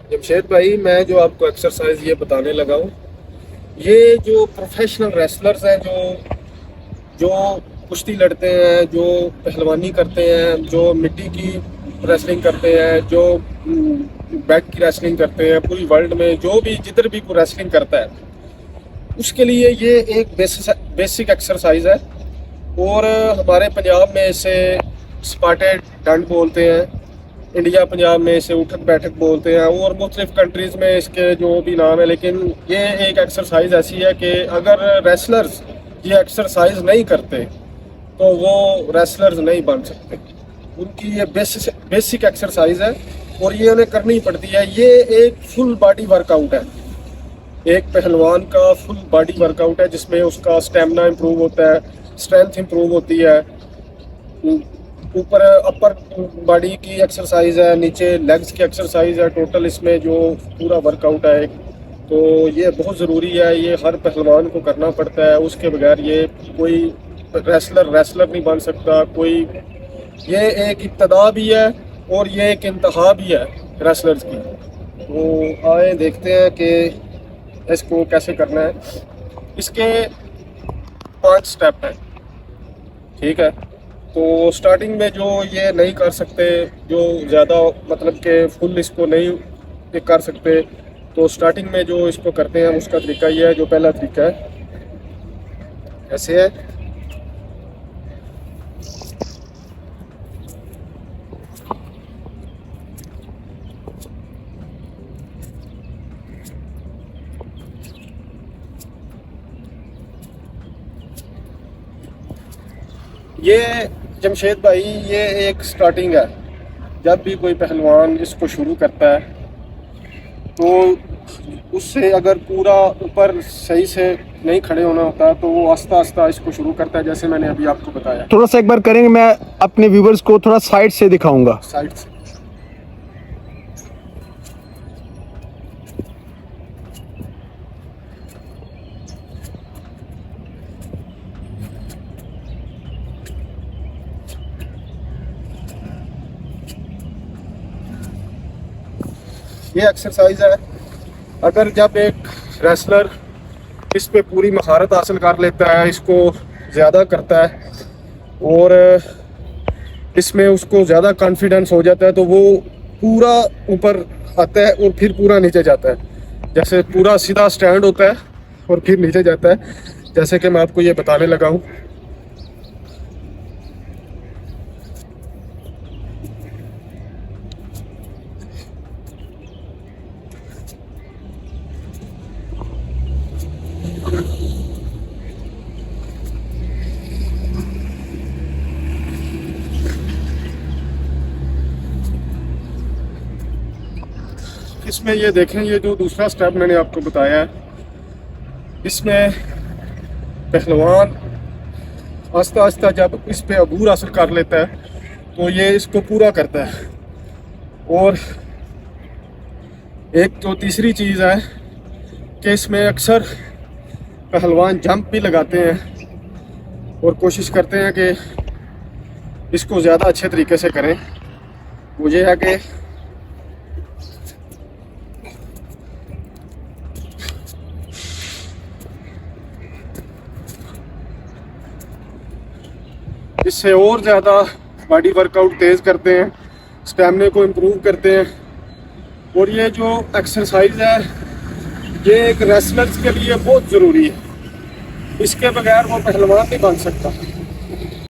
जमशेद भाई, मैं जो आपको एक्सरसाइज ये बताने लगा हूँ, ये जो प्रोफेशनल रेसलर्स हैं, जो जो कुश्ती लड़ते हैं, जो पहलवानी करते हैं, जो मिट्टी की रेसलिंग करते हैं, जो बैक की रेसलिंग करते हैं, पूरी वर्ल्ड में जो भी जिधर भी कोई रेसलिंग करता है उसके लिए ये एक बेसिक एक्सरसाइज है। और हमारे पंजाब में इसे स्पाटेड डंड बोलते हैं, इंडिया पंजाब में इसे उठक बैठक बोलते हैं, और मुख्तलिफ कंट्रीज़ में इसके जो भी नाम है। लेकिन ये एक एक्सरसाइज ऐसी है कि अगर रेसलर्स ये एक्सरसाइज नहीं करते तो वो रेसलर्स नहीं बन सकते। उनकी ये बेसिक एक्सरसाइज है और ये उन्हें करनी पड़ती है। ये एक फुल बॉडी वर्कआउट है, एक पहलवान का फुल बॉडी वर्कआउट है, जिसमें उसका स्टेमिना इम्प्रूव होता है, स्ट्रेंथ इम्प्रूव होती है। ऊपर अपर बॉडी की एक्सरसाइज है, नीचे लेग्स की एक्सरसाइज है। टोटल इसमें जो पूरा वर्कआउट है तो ये बहुत ज़रूरी है, ये हर पहलवान को करना पड़ता है। उसके बगैर ये कोई रेसलर नहीं बन सकता कोई। ये एक इब्तदा भी है और ये एक इंतहा भी है रेसलर्स की। तो आए देखते हैं कि इसको कैसे करना है। इसके 5 स्टेप हैं, ठीक है। तो स्टार्टिंग में जो ये नहीं कर सकते, जो ज़्यादा मतलब कि फुल इसको नहीं ये कर सकते, तो स्टार्टिंग में जो इसको करते हैं उसका तरीका ये है। जो पहला तरीका है ऐसे है, ये जमशेद भाई ये एक स्टार्टिंग है। जब भी कोई पहलवान इसको शुरू करता है तो उससे अगर पूरा ऊपर सही से नहीं खड़े होना होता तो वो आस्ता आस्ता इसको शुरू करता है, जैसे मैंने अभी आपको बताया। थोड़ा सा एक बार करेंगे, मैं अपने व्यूवर्स को थोड़ा साइड से दिखाऊंगा। साइड से ये एक्सरसाइज है। अगर जब एक रेसलर इस पे पूरी महारत हासिल कर लेता है, इसको ज़्यादा करता है और इसमें उसको ज़्यादा कॉन्फिडेंस हो जाता है, तो वो पूरा ऊपर आता है और फिर पूरा नीचे जाता है। जैसे पूरा सीधा स्टैंड होता है और फिर नीचे जाता है, जैसे कि मैं आपको ये बताने लगा हूँ। इसमें ये देखें, ये जो दूसरा स्टेप मैंने आपको बताया है, इसमें पहलवान आस्ता आस्ता जब इस पे अबूर हासिल कर लेता है तो ये इसको पूरा करता है। और एक तो तीसरी चीज़ है कि इसमें अक्सर पहलवान जंप भी लगाते हैं और कोशिश करते हैं कि इसको ज़्यादा अच्छे तरीके से करें। वो ये है कि इससे और ज़्यादा बॉडी वर्कआउट तेज़ करते हैं, स्टैमिना को इम्प्रूव करते हैं। और ये जो एक्सरसाइज है ये एक रेसलर्स के लिए बहुत ज़रूरी है, इसके बगैर वो पहलवान नहीं बन सकता।